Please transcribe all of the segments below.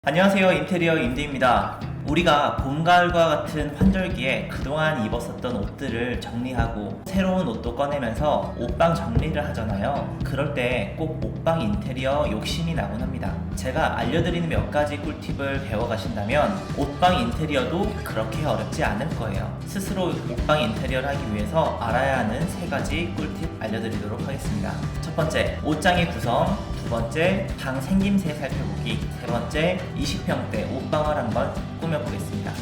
안녕하세요, 인테리어 임대입니다. 우리가 봄, 가을과 같은 환절기에 그동안 입었었던 옷들을 정리하고 새로운 옷도 꺼내면서 옷방 정리를 하잖아요. 그럴 때 꼭 옷방 인테리어 욕심이 나곤 합니다. 제가 알려드리는 몇 가지 꿀팁을 배워가신다면 옷방 인테리어도 그렇게 어렵지 않을 거예요. 스스로 옷방 인테리어를 하기 위해서 알아야 하는 3가지 꿀팁 알려드리도록 하겠습니다. 첫 번째, 옷장의 구성. 두 번째, 방 생김새 살펴보기. 세 번째, 20평대 옷방을 한번 꾸며보겠습니다.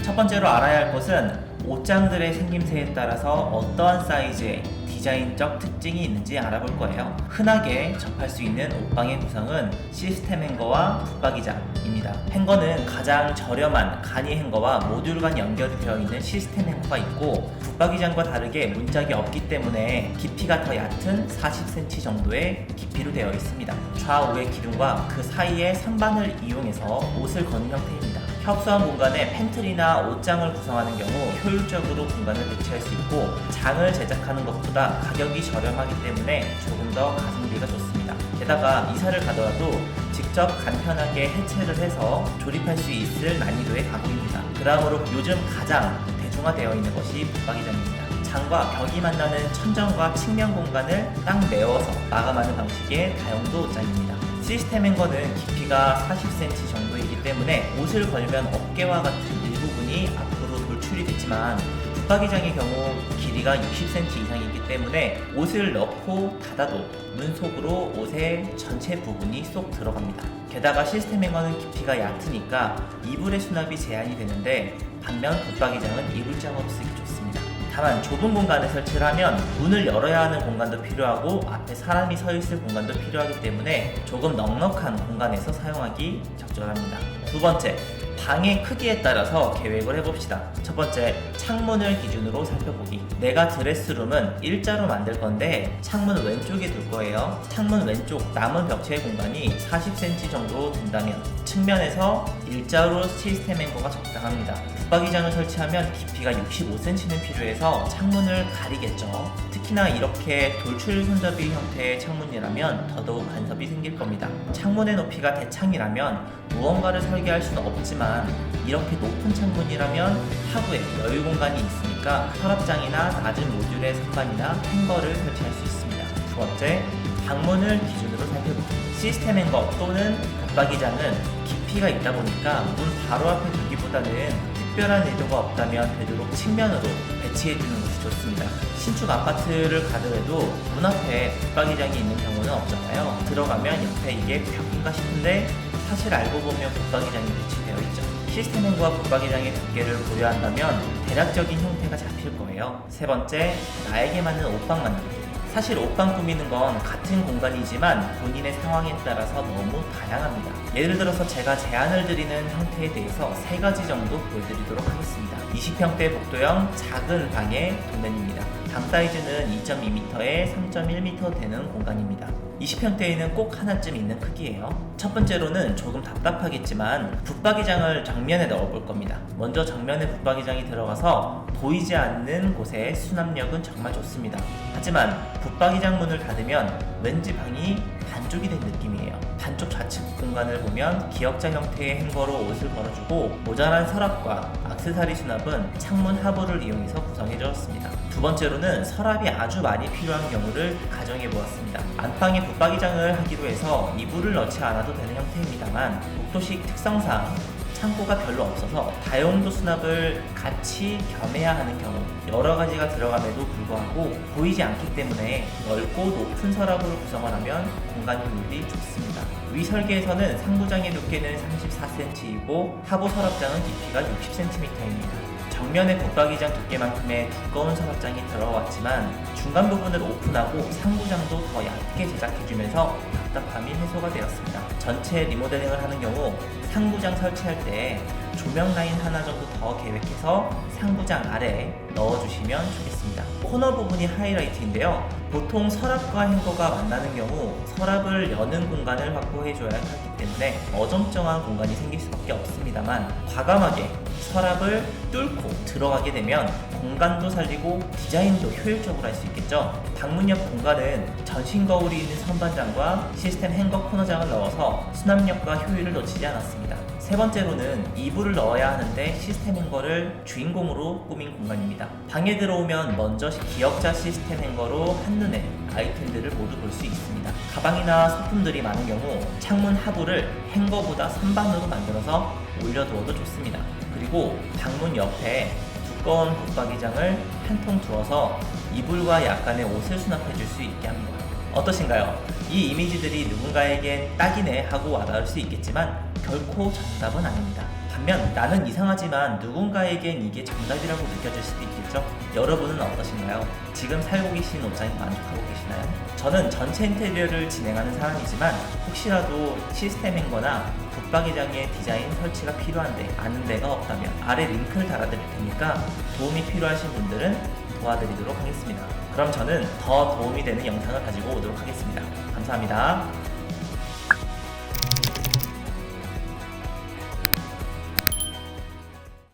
첫 번째로 알아야 할 것은 옷장들의 생김새에 따라서 어떠한 사이즈의 디자인적 특징이 있는지 알아볼 거예요. 흔하게 접할 수 있는 옷방의 구성은 시스템 행거와 붙박이장입니다. 행거는 가장 저렴한 간이 행거와 모듈 간 연결이 되어 있는 시스템 행거가 있고, 붙박이장과 다르게 문짝이 없기 때문에 깊이가 더 얕은 40cm 정도의 깊이로 되어 있습니다. 좌우의 기둥과 그 사이의 선반을 이용해서 옷을 거는 형태입니다. 협소한 공간에 팬트리나 옷장을 구성하는 경우 효율적으로 공간을 배치할 수 있고, 장을 제작하는 것보다 가격이 저렴하기 때문에 조금 더 가성비가 좋습니다. 게다가 이사를 가더라도 직접 간편하게 해체를 해서 조립할 수 있을 난이도의 가구입니다. 그러므로 요즘 가장 대중화되어 있는 것이 붙박이장입니다. 장과 벽이 만나는 천정과 측면 공간을 딱 메워서 마감하는 방식의 다용도 옷장입니다. 시스템 행거는 깊이가 40cm 정도이기 때문에 옷을 걸면 어깨와 같은 일부분이 앞으로 돌출이 되지만, 붙박이장의 경우 길이가 60cm 이상이기 때문에 옷을 넣고 닫아도 문 속으로 옷의 전체 부분이 쏙 들어갑니다. 게다가 시스템 행거는 깊이가 얕으니까 이불의 수납이 제한이 되는데, 반면 붙박이장은 이불장으로 쓰기 좋습니다. 다만 좁은 공간에 설치를 하면 문을 열어야 하는 공간도 필요하고 앞에 사람이 서 있을 공간도 필요하기 때문에 조금 넉넉한 공간에서 사용하기 적절합니다. 두 번째, 방의 크기에 따라서 계획을 해봅시다. 첫 번째, 창문을 기준으로 살펴보기. 내가 드레스룸은 일자로 만들 건데 창문 왼쪽에 둘 거예요. 창문 왼쪽 남은 벽체의 공간이 40cm 정도 된다면 측면에서 일자로 시스템 행거가 적당합니다. 붙박이장을 설치하면 깊이가 65cm는 필요해서 창문을 가리겠죠. 특히나 이렇게 돌출 손잡이 형태의 창문이라면 더더욱 간섭이 생길 겁니다. 창문의 높이가 대창이라면 무언가를 설계할 수는 없지만, 이렇게 높은 창문이라면 하부에 여유 공간이 있으니까 서랍장이나 낮은 모듈의 선반이나 행거를 설치할 수 있습니다. 두 번째, 방문을 기준으로 살펴보기. 시스템 행거 또는 붙박이장은 깊이가 있다 보니까 문 바로 앞에 두기보다는 특별한 의도가 없다면 되도록 측면으로 배치해주는 것이 좋습니다. 신축 아파트를 가더라도 문 앞에 붙박이장이 있는 경우는 없잖아요. 들어가면 옆에 이게 벽인가 싶은데 사실 알고 보면 붙박이장이 배치되어 있죠. 시스템 행거와 붙박이장의 두께를 고려한다면 대략적인 형태가 잡힐 거예요. 세 번째, 나에게 맞는 옷방 만들기. 사실 옷방 꾸미는 건 같은 공간이지만 본인의 상황에 따라서 너무 다양합니다. 예를 들어서 제가 제안을 드리는 형태에 대해서 3가지 정도 보여드리도록 하겠습니다. 20평대 복도형 작은 방의 도면입니다. 방 사이즈는 2.2m에 3.1m 되는 공간입니다. 20평대에는 꼭 하나쯤 있는 크기예요. 첫 번째로는 조금 답답하겠지만 붙박이장을 정면에 넣어볼 겁니다. 먼저 정면에 붙박이장이 들어가서 보이지 않는 곳에 수납력은 정말 좋습니다. 하지만 붙박이장 문을 닫으면 왠지 방이 반쪽이 된 느낌이에요. 반쪽 좌측 공간을 보면 기역자 형태의 행거로 옷을 걸어주고, 모자란 서랍과 액세서리 수납은 창문 하부를 이용해서 구성해주었습니다. 두 번째로는 서랍이 아주 많이 필요한 경우를 가정해 보았습니다. 안방에 붙박이장을 하기로 해서 이불을 넣지 않아도 되는 형태입니다만, 복도식 특성상 창고가 별로 없어서 다용도 수납을 같이 겸해야 하는 경우, 여러 가지가 들어감에도 불구하고 보이지 않기 때문에 넓고 높은 서랍으로 구성을 하면 공간 효율이 좋습니다. 위 설계에서는 상부장의 두께는 34cm이고 하부 서랍장은 깊이가 60cm입니다. 정면의 붙박이장 두께만큼의 두꺼운 서랍장이 들어왔지만 중간 부분을 오픈하고 상부장도 더 얇게 제작해주면서 답답함이 해소가 되었습니다. 전체 리모델링을 하는 경우 상부장 설치할 때 조명 라인 하나 정도 더 계획해서 상부장 아래에 넣어주시면 좋겠습니다. 코너 부분이 하이라이트인데요. 보통 서랍과 행거가 만나는 경우 서랍을 여는 공간을 확보해줘야 하기 때문에 때문에 어정쩡한 공간이 생길 수밖에 없습니다만, 과감하게 서랍을 뚫고 들어가게 되면 공간도 살리고 디자인도 효율적으로 할 수 있겠죠. 방문 옆 공간은 전신 거울이 있는 선반장과 시스템 행거 코너장을 넣어서 수납력과 효율을 놓치지 않았습니다. 세 번째로는 이불을 넣어야 하는데 시스템 행거를 주인공으로 꾸민 공간입니다. 방에 들어오면 먼저 기역자 시스템 행거로 한눈에 아이템들을 모두 볼 수 있습니다. 가방이나 소품들이 많은 경우 창문 하부를 행거보다 선반으로 만들어서 올려두어도 좋습니다. 그리고 방문 옆에 두꺼운 붙박이장을 한 통 두어서 이불과 약간의 옷을 수납해 줄 수 있게 합니다. 어떠신가요? 이 이미지들이 누군가에겐 딱이네 하고 와닿을 수 있겠지만 결코 정답은 아닙니다. 반면 나는 이상하지만 누군가에겐 이게 정답이라고 느껴질 수도 있겠죠? 여러분은 어떠신가요? 지금 살고 계신 옷장에 만족하고 계시나요? 저는 전체 인테리어를 진행하는 사람이지만 혹시라도 시스템 행거나 붙박이장의 디자인 설치가 필요한데 아는 데가 없다면 아래 링크를 달아드릴 테니까 도움이 필요하신 분들은 도와드리도록 하겠습니다. 그럼 저는 더 도움이 되는 영상을 가지고 오도록 하겠습니다. 감사합니다.